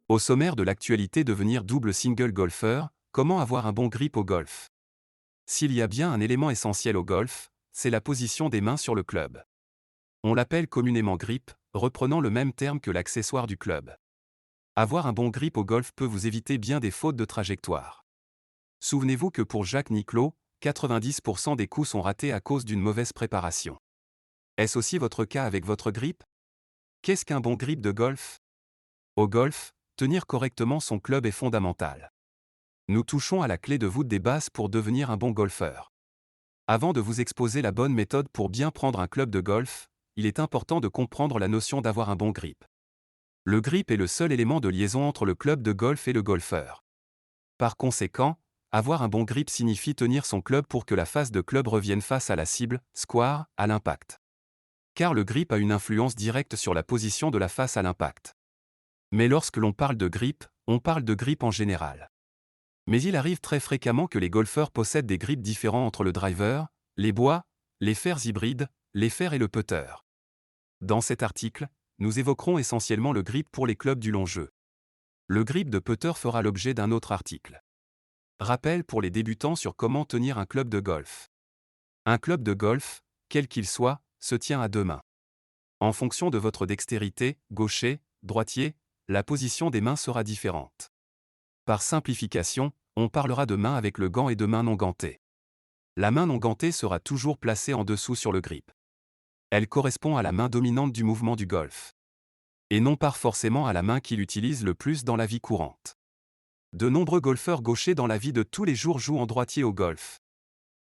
Au sommaire de l'actualité, devenir double single golfeur, comment avoir un bon grip au golf? S'il y a bien un élément essentiel au golf, c'est la position des mains sur le club. On l'appelle communément grip, reprenant le même terme que l'accessoire du club. Avoir un bon grip au golf peut vous éviter bien des fautes de trajectoire. Souvenez-vous que pour Jacques Nicklaus, 90% des coups sont ratés à cause d'une mauvaise préparation. Est-ce aussi votre cas avec votre grip? Qu'est-ce qu'un bon grip de golf? Au golf, tenir correctement son club est fondamental. Nous touchons à la clé de voûte des bases pour devenir un bon golfeur. Avant de vous exposer la bonne méthode pour bien prendre un club de golf, il est important de comprendre la notion d'avoir un bon grip. Le grip est le seul élément de liaison entre le club de golf et le golfeur. Par conséquent, avoir un bon grip signifie tenir son club pour que la face de club revienne face à la cible, square, à l'impact. Car le grip a une influence directe sur la position de la face à l'impact. Mais lorsque l'on parle de grip, on parle de grip en général. Mais il arrive très fréquemment que les golfeurs possèdent des grips différents entre le driver, les bois, les fers hybrides, les fers et le putter. Dans cet article, nous évoquerons essentiellement le grip pour les clubs du long jeu. Le grip de putter fera l'objet d'un autre article. Rappel pour les débutants sur comment tenir un club de golf. Un club de golf, quel qu'il soit, se tient à deux mains. En fonction de votre dextérité, gaucher, droitier, la position des mains sera différente. Par simplification, on parlera de main avec le gant et de main non gantée. La main non gantée sera toujours placée en dessous sur le grip. Elle correspond à la main dominante du mouvement du golf. Et non pas forcément à la main qu'il utilise le plus dans la vie courante. De nombreux golfeurs gauchers dans la vie de tous les jours jouent en droitier au golf.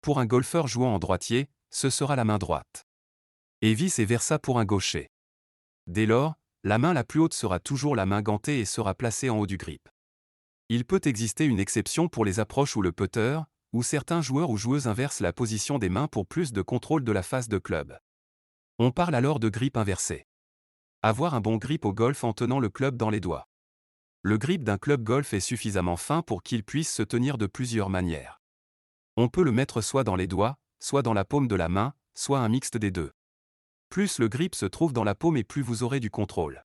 Pour un golfeur jouant en droitier, ce sera la main droite. Et vice-versa pour un gaucher. Dès lors, la main la plus haute sera toujours la main gantée et sera placée en haut du grip. Il peut exister une exception pour les approches ou le putter, où certains joueurs ou joueuses inversent la position des mains pour plus de contrôle de la face de club. On parle alors de grip inversé. Avoir un bon grip au golf en tenant le club dans les doigts. Le grip d'un club golf est suffisamment fin pour qu'il puisse se tenir de plusieurs manières. On peut le mettre soit dans les doigts, soit dans la paume de la main, soit un mixte des deux. Plus le grip se trouve dans la paume et plus vous aurez du contrôle.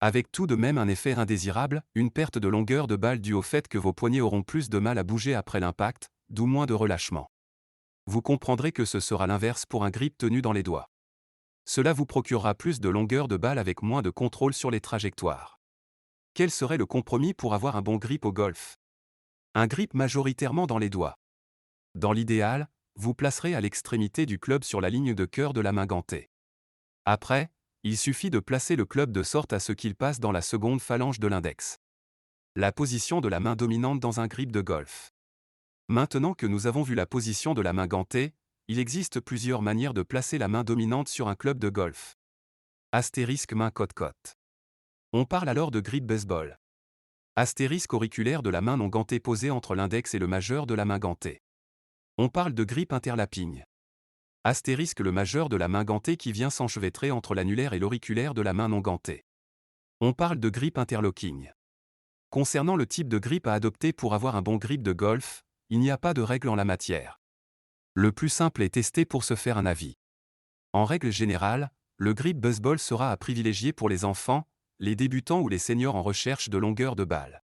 Avec tout de même un effet indésirable, une perte de longueur de balle due au fait que vos poignets auront plus de mal à bouger après l'impact, d'où moins de relâchement. Vous comprendrez que ce sera l'inverse pour un grip tenu dans les doigts. Cela vous procurera plus de longueur de balle avec moins de contrôle sur les trajectoires. Quel serait le compromis pour avoir un bon grip au golf? Un grip majoritairement dans les doigts. Dans l'idéal, vous placerez à l'extrémité du club sur la ligne de cœur de la main gantée. Après, il suffit de placer le club de sorte à ce qu'il passe dans la seconde phalange de l'index. La position de la main dominante dans un grip de golf. Maintenant que nous avons vu la position de la main gantée, il existe plusieurs manières de placer la main dominante sur un club de golf. Astérisque main côte-côte. On parle alors de grip baseball. Astérisque auriculaire de la main non gantée posée entre l'index et le majeur de la main gantée. On parle de grip interlapping. Astérisque le majeur de la main gantée qui vient s'enchevêtrer entre l'annulaire et l'auriculaire de la main non gantée. On parle de grip interlocking. Concernant le type de grip à adopter pour avoir un bon grip de golf, il n'y a pas de règle en la matière. Le plus simple est tester pour se faire un avis. En règle générale, le grip baseball sera à privilégier pour les enfants, les débutants ou les seniors en recherche de longueur de balle.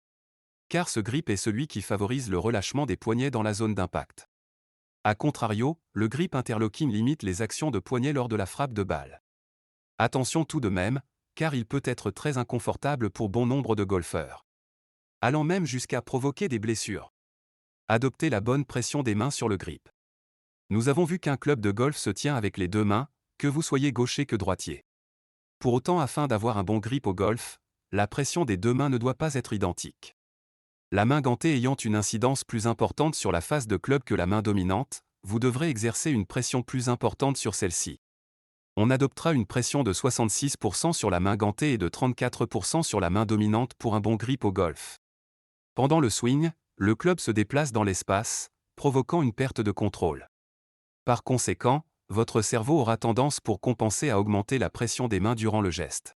Car ce grip est celui qui favorise le relâchement des poignets dans la zone d'impact. A contrario, le grip interlocking limite les actions de poignet lors de la frappe de balle. Attention tout de même, car il peut être très inconfortable pour bon nombre de golfeurs. Allant même jusqu'à provoquer des blessures. Adoptez la bonne pression des mains sur le grip. Nous avons vu qu'un club de golf se tient avec les deux mains, que vous soyez gaucher que droitier. Pour autant, afin d'avoir un bon grip au golf, la pression des deux mains ne doit pas être identique. La main gantée ayant une incidence plus importante sur la face de club que la main dominante, vous devrez exercer une pression plus importante sur celle-ci. On adoptera une pression de 66% sur la main gantée et de 34% sur la main dominante pour un bon grip au golf. Pendant le swing, le club se déplace dans l'espace, provoquant une perte de contrôle. Par conséquent, votre cerveau aura tendance pour compenser à augmenter la pression des mains durant le geste.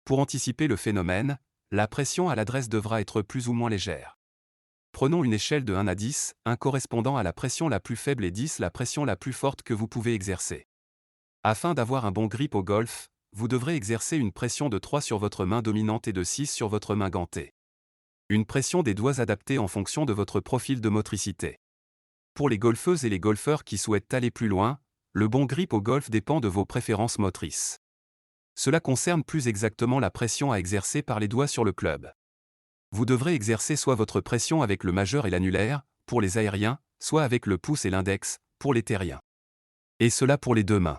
Pour anticiper le phénomène, la pression à l'adresse devra être plus ou moins légère. Prenons une échelle de 1 à 10, 1 correspondant à la pression la plus faible et 10 la pression la plus forte que vous pouvez exercer. Afin d'avoir un bon grip au golf, vous devrez exercer une pression de 3 sur votre main dominante et de 6 sur votre main gantée. Une pression des doigts adaptée en fonction de votre profil de motricité. Pour les golfeuses et les golfeurs qui souhaitent aller plus loin, le bon grip au golf dépend de vos préférences motrices. Cela concerne plus exactement la pression à exercer par les doigts sur le club. Vous devrez exercer soit votre pression avec le majeur et l'annulaire, pour les aériens, soit avec le pouce et l'index, pour les terriens. Et cela pour les deux mains.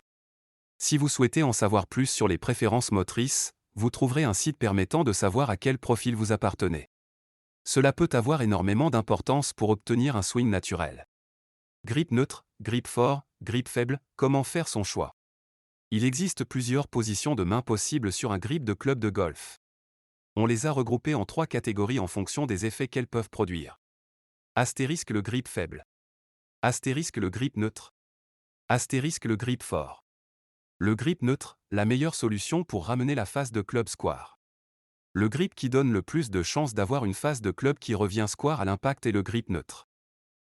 Si vous souhaitez en savoir plus sur les préférences motrices, vous trouverez un site permettant de savoir à quel profil vous appartenez. Cela peut avoir énormément d'importance pour obtenir un swing naturel. Grip neutre, grip fort, grip faible, comment faire son choix? Il existe plusieurs positions de main possibles sur un grip de club de golf. On les a regroupées en 3 catégories en fonction des effets qu'elles peuvent produire. Astérisque le grip faible. Astérisque le grip neutre. Astérisque le grip fort. Le grip neutre, la meilleure solution pour ramener la face de club square. Le grip qui donne le plus de chances d'avoir une face de club qui revient square à l'impact est le grip neutre.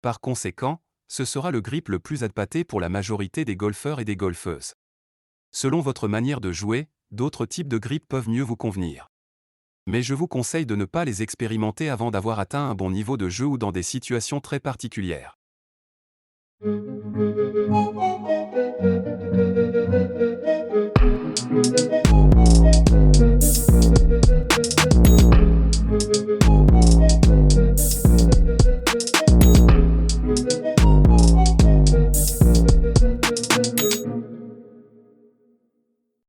Par conséquent, ce sera le grip le plus adapté pour la majorité des golfeurs et des golfeuses. Selon votre manière de jouer, d'autres types de grip peuvent mieux vous convenir. Mais je vous conseille de ne pas les expérimenter avant d'avoir atteint un bon niveau de jeu ou dans des situations très particulières.